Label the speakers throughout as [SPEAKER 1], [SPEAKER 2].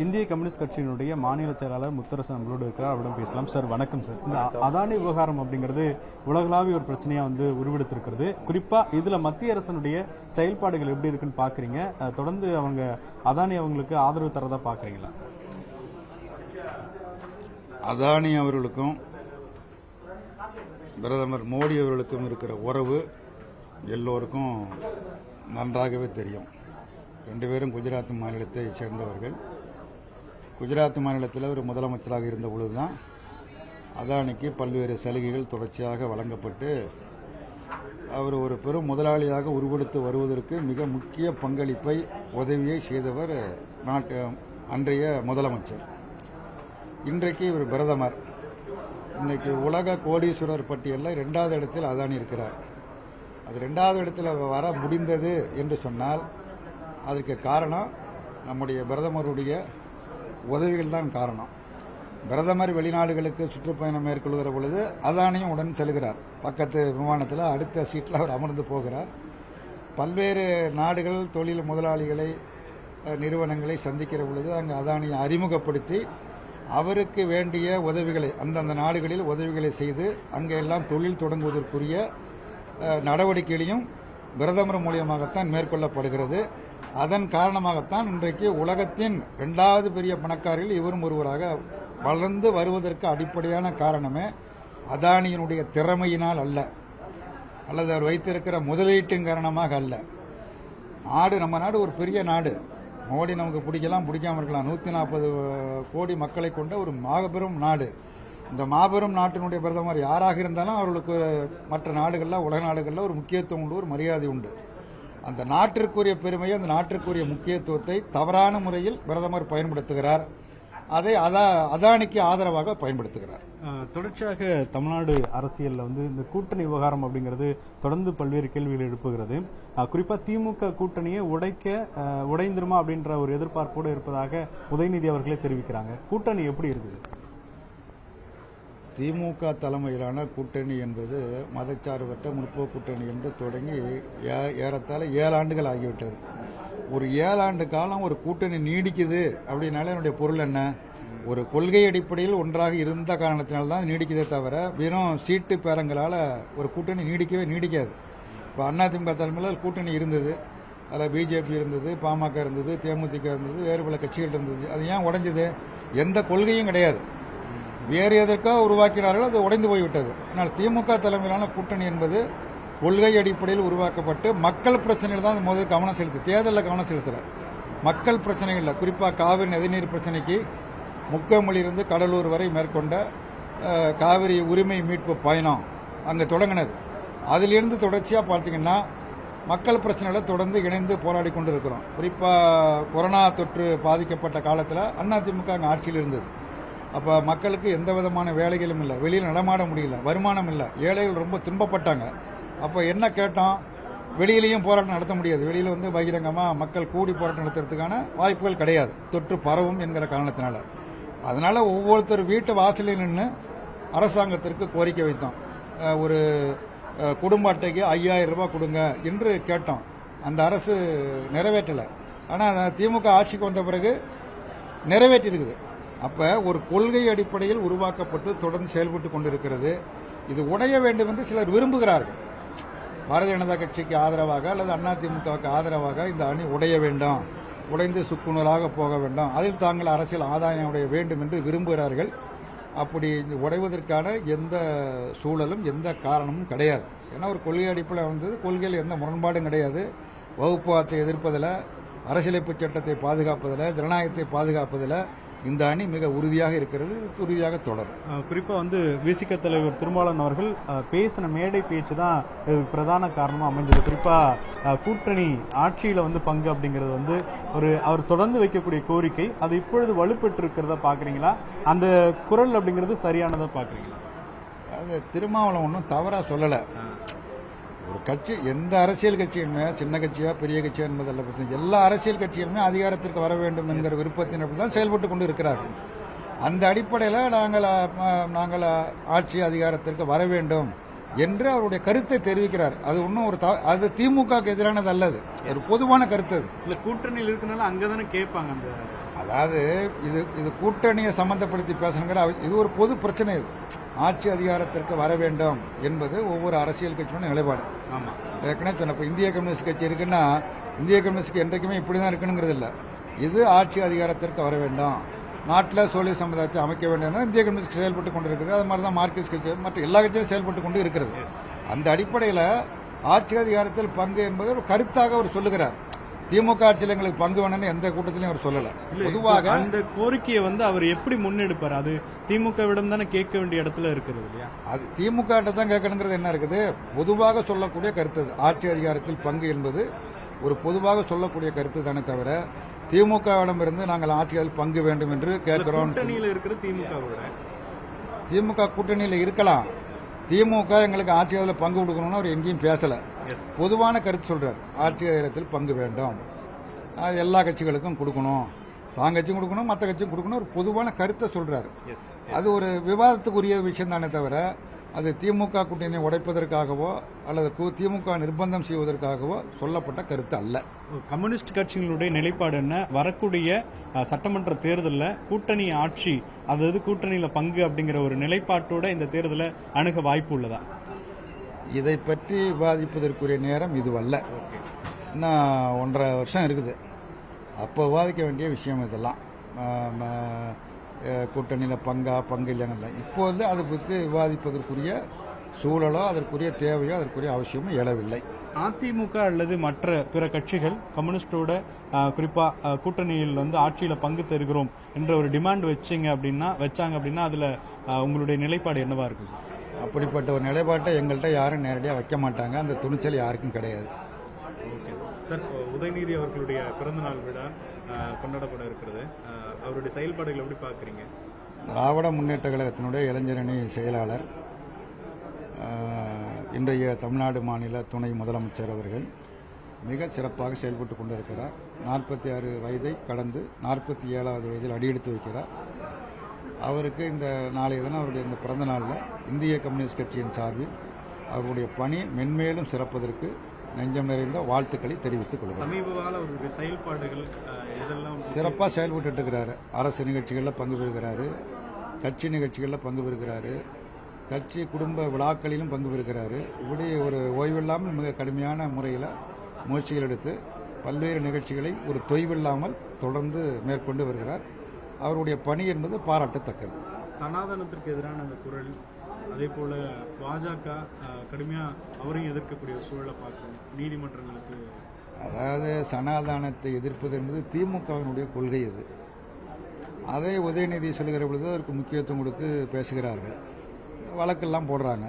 [SPEAKER 1] இந்திய கம்யூனிஸ்ட் கட்சியினுடைய மாநில செயலாளர் முத்தரசன் நம்மளோடு இருக்கிறார். அவரிடம் பேசலாம். சார் வணக்கம் சார். இந்த அதானி விவகாரம் அப்படிங்கிறது உலகளாவிய ஒரு பிரச்சனையா உருவெடுத்திருக்கிறது. குறிப்பா இதுல மத்திய அரசனுடைய செயல்பாடுகள் எப்படி இருக்குன்னு பாக்குறீங்க? தொடர்ந்து அவங்க அதானி அவங்களுக்கு ஆதரவு தரதா பாக்குறீங்களா?
[SPEAKER 2] அதானி அவர்களுக்கும் பிரதமர் மோடி அவர்களுக்கும் இருக்கிற உறவு எல்லோருக்கும் நன்றாகவே தெரியும். ரெண்டு பேரும் குஜராத் மாநிலத்தை சேர்ந்தவர்கள். குஜராத் மாநிலத்தில் ஒரு முதலமைச்சராக இருந்த பொழுதுதான் அதானிக்கு பல்வேறு சலுகைகள் தொடர்ச்சியாக வழங்கப்பட்டு அவர் ஒரு பெரும் முதலாளியாக உருவெடுத்து வருவதற்கு மிக முக்கிய பங்களிப்பை உதவியை செய்தவர் அன்றைய முதலமைச்சர். இன்றைக்கு இவர் பிரதமர். இன்னைக்கு உலக கோடீஸ்வரர் பட்டியலில் 2வது இடத்தில் அதானி இருக்கிறார். அது 2வது இடத்தில் வர முடிந்தது என்று சொன்னால் அதற்கு காரணம் நம்முடைய பிரதமருடைய உதவிகள் தான் காரணம். பிரதமர் வெளிநாடுகளுக்கு சுற்றுப்பயணம் மேற்கொள்கிற பொழுது அதானியும் உடன் செல்கிறார். பக்கத்து விமானத்தில் அடுத்த சீட்டில் அவர் அமர்ந்து போகிறார். பல்வேறு நாடுகள் தொழில் முதலாளிகளை நிறுவனங்களை சந்திக்கிற பொழுது அங்கே அதானியை அறிமுகப்படுத்தி அவருக்கு வேண்டிய உதவிகளை அந்தந்த நாடுகளில் உதவிகளை செய்து அங்கே எல்லாம் தொழில் தொடங்குவதற்குரிய நடவடிக்கைகளையும் பிரதமர் மூலியமாகத்தான் மேற்கொள்ளப்படுகிறது. அதன் காரணமாகத்தான் இன்றைக்கு உலகத்தின் 2வது பெரிய பணக்காரர்கள் இவரும் ஒருவராக வளர்ந்து வருவதற்கு அடிப்படையான காரணமே அதானியினுடைய திறமையினால் அல்ல, அல்லது அவர் வைத்திருக்கிற முதலீட்டின் காரணமாக அல்ல. நம்ம நாடு ஒரு பெரிய நாடு. மோடி நமக்கு பிடிக்கலாம், பிடிக்காம இருக்கலாம். 140 கோடி மக்களை கொண்ட ஒரு மாபெரும் நாடு. இந்த மாபெரும் நாட்டினுடைய பிரதமர் யாராக இருந்தாலும் அவர்களுக்கு மற்ற நாடுகளில் உலக நாடுகளில் ஒரு முக்கியத்துவம் உண்டு, ஒரு மரியாதை உண்டு. அந்த நாட்டிற்குரிய பெருமையை, அந்த நாட்டிற்குரிய முக்கியத்துவத்தை தவறான முறையில் பிரதமர் பயன்படுத்துகிறார். அதை அதானிக்கு ஆதரவாக பயன்படுத்துகிறார்.
[SPEAKER 1] தொடர்ச்சியாக தமிழ்நாடு அரசியலில் இந்த கூட்டணி விவகாரம் அப்படிங்கிறது தொடர்ந்து பல்வேறு கேள்விகள் எழுப்புகிறது. குறிப்பா திமுக கூட்டணியை உடைந்துருமா அப்படின்ற ஒரு எதிர்பார்ப்போடு இருப்பதாக உதயநிதி அவர்களே தெரிவிக்கிறாங்க. கூட்டணி எப்படி இருக்குது?
[SPEAKER 2] திமுக தலைமையிலான கூட்டணி என்பது மதச்சார்பற்ற முற்போக்கு கூட்டணி என்று தொடங்கி ஏறத்தாழ 7 ஆண்டுகள் ஆகிவிட்டது. ஒரு 7 ஆண்டு காலம் ஒரு கூட்டணி நீடிக்குது அப்படின்னாலே என்னுடைய பொருள் என்ன? ஒரு கொள்கை அடிப்படையில் ஒன்றாக இருந்த காரணத்தினால்தான் நீடிக்குதே தவிர வெறும் சீட்டு பேரங்களால் ஒரு கூட்டணி நீடிக்காது. இப்போ அதிமுக தலைமையில் கூட்டணி இருந்தது. அதில் பிஜேபி இருந்தது, பாமக இருந்தது, தேமுதிக இருந்தது, வேறு பல கட்சிகள் இருந்தது. அது ஏன் உடைஞ்சது? எந்த கொள்கையும் கிடையாது. வேறு எதற்காக உருவாக்கினார்கள், அது உடைந்து போய்விட்டது. ஆனால் திமுக தலைமையிலான கூட்டணி என்பது கொள்கை அடிப்படையில் உருவாக்கப்பட்டு மக்கள் பிரச்சனைகள் தான் முதல் கவனம் செலுத்து. தேர்தலில் கவனம் செலுத்துகிறார். மக்கள் பிரச்சனைகளில் குறிப்பாக காவிரி நதிநீர் பிரச்சனைக்கு முக்கமொழியிலிருந்து கடலூர் வரை மேற்கொண்ட காவிரி உரிமை மீட்பு பயணம் அங்கே தொடங்கினது. அதிலிருந்து தொடர்ச்சியாக பார்த்தீங்கன்னா மக்கள் பிரச்சனைகளை தொடர்ந்து இணைந்து போராடி கொண்டு இருக்கிறோம். குறிப்பாக கொரோனா தொற்று பாதிக்கப்பட்ட காலத்தில் அதிமுக அங்கே ஆட்சியில் இருந்தது. அப்போ மக்களுக்கு எந்த விதமான வேலைகளும் இல்லை, வெளியில் நடமாட முடியல, வருமானம் இல்லை, ஏழைகள் ரொம்ப துன்பப்பட்டாங்க. அப்போ என்ன கேட்டோம்? வெளியிலையும் போராட்டம் நடத்த முடியாது. வெளியில் பகிரங்கமாக மக்கள் கூடி போராட்டம் நடத்துறதுக்கான வாய்ப்புகள் கிடையாது, தொற்று பரவும் என்கிற காரணத்தினால. அதனால ஒவ்வொருத்தர் வீட்டு வாசலில் நின்று அரசாங்கத்திற்கு கோரிக்கை வைத்தோம். ஒரு குடும்ப அட்டைக்கு 5000 ரூபாய் கொடுங்க என்று கேட்டோம். அந்த அரசு நிறைவேற்றலை. ஆனால் திமுக ஆட்சிக்கு வந்த பிறகு நிறைவேற்றியிருக்குது. அப்போ ஒரு கொள்கை அடிப்படையில் உருவாக்கப்பட்டு தொடர்ந்து செயல்பட்டு கொண்டிருக்கிறது. இது உடைய வேண்டும் என்று சிலர் விரும்புகிறார்கள். பாரதிய ஜனதா கட்சிக்கு ஆதரவாக அல்லது அதிமுகவுக்கு ஆதரவாக இந்த அணி உடைய வேண்டும், உடைந்து சுக்குநூறாக போக வேண்டும், அதில் தாங்கள் அரசியல் ஆதாயம் உடைய வேண்டும் என்று விரும்புகிறார்கள். அப்படி உடைவதற்கான எந்த சூழலும் எந்த காரணமும் கிடையாது. ஏன்னா ஒரு கொள்கை அடிப்படையில் வந்தது. கொள்கையில் எந்த முரண்பாடும் கிடையாது. வகுப்புவாதத்தை எதிர்ப்பதில், அரசியலமைப்பு சட்டத்தை பாதுகாப்பதில், ஜனநாயகத்தை பாதுகாப்பதில் இந்த அணி மிக உறுதியாக இருக்கிறது, உறுதியாக தொடரும்.
[SPEAKER 1] குறிப்பாக விசிக தலைவர் திருமாவளவன் அவர்கள் பேசின மேடை பேச்சு தான் இதுக்கு பிரதான காரணமாக அமைஞ்சது. குறிப்பாக கூட்டணி ஆட்சியில் பங்கு அப்படிங்கிறது அவர் தொடர்ந்து வைக்கக்கூடிய கோரிக்கை, அது இப்பொழுது வலுப்பெற்று இருக்கிறத பார்க்குறீங்களா? அந்த குரல் அப்படிங்கிறது சரியானதை பார்க்குறீங்களா?
[SPEAKER 2] அது திருமாவளவன் ஒன்றும் தவறாக சொல்லலை. ஒரு கட்சி, எந்த அரசியல் கட்சியுமே சின்ன கட்சியா பெரிய கட்சியா என்பதல்ல பிரச்சனை. எல்லா அரசியல் கட்சிகளுமே அதிகாரத்திற்கு வர வேண்டும் என்கிற விருப்பத்தின் தான் செயல்பட்டு கொண்டு இருக்கிறார்கள். அந்த அடிப்படையில் நாங்கள் ஆட்சி அதிகாரத்திற்கு வர வேண்டும் என்று அவருடைய கருத்தை தெரிவிக்கிறார். அது ஒன்றும் அது திமுக எதிரானது அல்லது, ஒரு பொதுவான கருத்து. அது
[SPEAKER 1] கூட்டணியில் இருக்கனால அங்கதானே கேட்பாங்க. அந்த
[SPEAKER 2] அதாவது இது கூட்டணியை சம்பந்தப்படுத்தி பேசணுங்கிற இது ஒரு பொது பிரச்சனை. இது ஆட்சி அதிகாரத்திற்கு வர வேண்டும் என்பது ஒவ்வொரு அரசியல் கட்சியோட நிலைப்பாடு.
[SPEAKER 1] ஆமாம்,
[SPEAKER 2] ஏற்கனவே சொன்ன இப்போ இந்திய கம்யூனிஸ்ட் கட்சி இருக்குன்னா இந்திய கம்யூனிஸ்ட் என்றைக்குமே இப்படி தான் இருக்கணுங்கிறது இல்லை. இது ஆட்சி அதிகாரத்திற்கு வர வேண்டும், நாட்டில் சோழிய சமுதாயத்தை அமைக்க வேண்டும் இந்திய கம்யூனிஸ்ட் செயல்பட்டு கொண்டு இருக்குது. அது மாதிரி தான் மார்க்சிஸ்ட் கட்சி மற்ற எல்லா கட்சியும் செயல்பட்டு கொண்டு இருக்கிறது. அந்த அடிப்படையில் ஆட்சி அதிகாரத்தில் பங்கு என்பது ஒரு கருத்தாக அவர் சொல்லுகிறார். திமுக ஆட்சியில் எங்களுக்கு பங்கு வேணும்னு எந்த கூட்டத்திலையும் அவர் சொல்லல. பொதுவாக
[SPEAKER 1] அந்த கோரிக்கையை அவர் எப்படி முன்னெடுப்பார்? அது திமுகவிடம் தானே கேட்க வேண்டிய இடத்துல இருக்கிறது இல்லையா? அது
[SPEAKER 2] திமுக தான் கேட்கணுங்கிறது என்ன இருக்குது? பொதுவாக சொல்லக்கூடிய கருத்து. ஆட்சி அதிகாரத்தில் பங்கு என்பது ஒரு பொதுவாக சொல்லக்கூடிய கருத்து தானே தவிர திமுகவிடமிருந்து நாங்கள் ஆட்சியில் பங்கு வேண்டும் என்று கேட்கிறோம். திமுக கூட்டணியில் இருக்கலாம். திமுக எங்களுக்கு ஆட்சியாளர் பங்கு கொடுக்கணும்னு அவர் எங்கேயும் பேசல. பொதுவான கருத்து சொல்றார். ஆட்சி அதிகாரத்தில் பங்கு வேண்டும், அது எல்லா கட்சிகளுக்கும் கொடுக்கணும், தான் கட்சியும் கொடுக்கணும், மற்ற கட்சியும் கொடுக்கணும், ஒரு பொதுவான கருத்தை சொல்றாரு. அது ஒரு விவாதத்துக்குரிய விஷயம் தானே தவிர அது திமுக கூட்டணியை உடைப்பதற்காகவோ அல்லது திமுக நிர்பந்தம் செய்வதற்காகவோ சொல்லப்பட்ட கருத்து அல்ல.
[SPEAKER 1] கம்யூனிஸ்ட் கட்சிகளுடைய நிலைப்பாடு என்ன? வரக்கூடிய சட்டமன்ற தேர்தலில் கூட்டணி ஆட்சி, அதாவது கூட்டணியில் பங்கு அப்படிங்கிற ஒரு நிலைப்பாட்டோட இந்த தேர்தலை அணுக வாய்ப்பு உள்ளதா?
[SPEAKER 2] இதை பற்றி விவாதிப்பதற்குரிய நேரம் இதுவல்ல. இன்னும் 1.5 வருஷம் இருக்குது. அப்போ விவாதிக்க வேண்டிய விஷயம் இதெல்லாம். கூட்டணியில் பங்கு இல்லைன்னு இப்போ அதை பற்றி விவாதிப்பதற்குரிய சூழலோ அதற்குரிய தேவையோ அதற்குரிய அவசியமும் எழவில்லை.
[SPEAKER 1] அதிமுக அல்லது மற்ற பிற கட்சிகள் கம்யூனிஸ்டோட குறிப்பா கூட்டணியில் ஆட்சியில் பங்கு தருகிறோம் என்ற ஒரு டிமாண்ட் வச்சாங்க அப்படின்னா அதுல உங்களுடைய நிலைப்பாடு என்னவா இருக்கு?
[SPEAKER 2] அப்படிப்பட்ட ஒரு நிலைப்பாட்டை எங்கள்கிட்ட யாரும் நேரடியாக வைக்க மாட்டாங்க. அந்த துணிச்சல் யாருக்கும் கிடையாது.
[SPEAKER 1] சார், உதயநிதி அவர்களுடைய பிறந்தநாள் விழா கொண்டாடப்பட இருக்கிறது. அவருடைய செயல்பாடுகள் எப்படி பார்க்குறீங்க?
[SPEAKER 2] திராவிட முன்னேற்ற கழகத்தினுடைய இளைஞரணி செயலாளர், இன்றைய தமிழ்நாடு மாநில துணை முதலமைச்சர் அவர்கள் மிக சிறப்பாக செயல்பட்டு கொண்டிருக்கிறார். 46 வயதை கடந்து 47வது வயதில் அடியெடுத்து வைக்கிறார். அவருக்கு இந்த நாளைய தினம் அவருடைய இந்த பிறந்த நாளில் இந்திய கம்யூனிஸ்ட் கட்சியின் சார்பில் அவருடைய பணி மென்மேலும் சிறப்பதற்கு நெஞ்சம் நிறைந்த வாழ்த்துக்களை தெரிவித்துக் கொள்கிறேன். சிறப்பாக செயல்பட்டு இருக்கிறாரு. அரசு நிகழ்ச்சிகளில் பங்கு பெறுகிறாரு, கட்சி நிகழ்ச்சிகளில் பங்கு பெறுகிறாரு, கட்சி குடும்ப விழாக்களிலும் பங்கு பெறுகிறாரு. இப்படி ஒரு ஓய்வில்லாமல் மிக கடுமையான முறையில் முயற்சிகள் எடுத்து பல்வேறு நிகழ்ச்சிகளை ஒரு தொய்வில்லாமல் தொடர்ந்து மேற்கொண்டு வருகிறார். அவருடைய பணி என்பது பாராட்டத்தக்கது.
[SPEAKER 1] சனாதனத்திற்கு எதிரான அந்த குரல், அதே போல பாஜக கடுமையா அவரையும் எதிர்க்கக்கூடிய சூழலை பார்க்கணும். நீதிமன்றங்களுக்கு
[SPEAKER 2] அதாவது சனாதானத்தை எதிர்ப்பது என்பது திமுகவினுடைய கொள்கை. இது அதை உதயநிதி சொல்லுகிற பொழுது அதற்கு முக்கியத்துவம் கொடுத்து பேசுகிறார்கள். வழக்கெல்லாம் போடுறாங்க.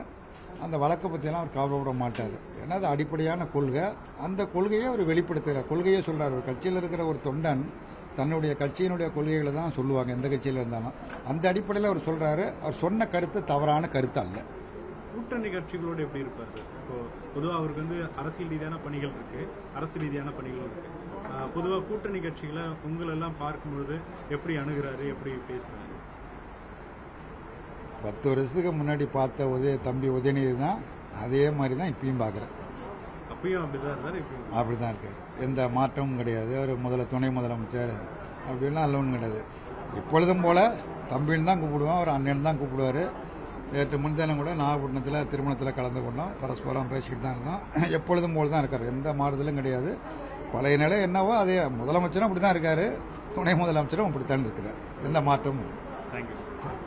[SPEAKER 2] அந்த வழக்கை பற்றியெல்லாம் அவர் கவலைப்பட மாட்டார். ஏன்னா அது அடிப்படையான கொள்கை. அந்த கொள்கையை அவர் வெளிப்படுத்துகிறார். கொள்கையை சொல்கிறார். ஒரு கட்சியில் இருக்கிற ஒரு தொண்டன் தன்னுடைய கட்சியினுடைய கொள்கைகளை தான் சொல்லுவாங்க, எந்த கட்சியில் இருந்தாலும். அந்த அடிப்படையில் அவர் சொல்றாரு. அவர் சொன்ன கருத்து தவறான கருத்து அல்ல.
[SPEAKER 1] கூட்டணி கட்சிகளோடு எப்படி இருப்பார் சார்? இப்போ பொதுவாக அவருக்கு அரசியல் ரீதியான பணிகள் இருக்கு, அரசு ரீதியான பணிகளும் இருக்கு. பொதுவாக கூட்டணி கட்சிகளை உங்களெல்லாம் பார்க்கும்பொழுது எப்படி அணுகிறாரு, எப்படி பேசுறாரு?
[SPEAKER 2] 10 வருஷத்துக்கு முன்னாடி பார்த்த தம்பி உதயநிதி தான் அதே மாதிரி தான் இப்பயும் பார்க்குறேன்.
[SPEAKER 1] அப்பயும் அப்படிதான் சார்?
[SPEAKER 2] அப்படிதான் இருக்கு. எந்த மாற்றமும் கிடையாது. அவர் துணை முதலமைச்சர் அப்படின்லாம் அல்லவனும் கிடையாது. எப்பொழுதும் போல தம்பின்னு தான் கூப்பிடுவோம், அவர் அண்ணன் தான் கூப்பிடுவார். நேற்று முன்தினம் கூட நாகப்பட்டினத்தில் திருமணத்தில் கலந்து கொண்டோம். பரஸ்பரம் பேசிக்கிட்டு தான் இருந்தோம். எப்பொழுதும் போல தான் இருக்கார். எந்த மாறுதலும் கிடையாது. பழைய நிலை என்னவோ அதே. முதலமைச்சரும் அப்படி தான் இருக்கார், துணை முதலமைச்சரும் அப்படித்தான் இருக்கிறார். எந்த மாற்றமும் இல்லை.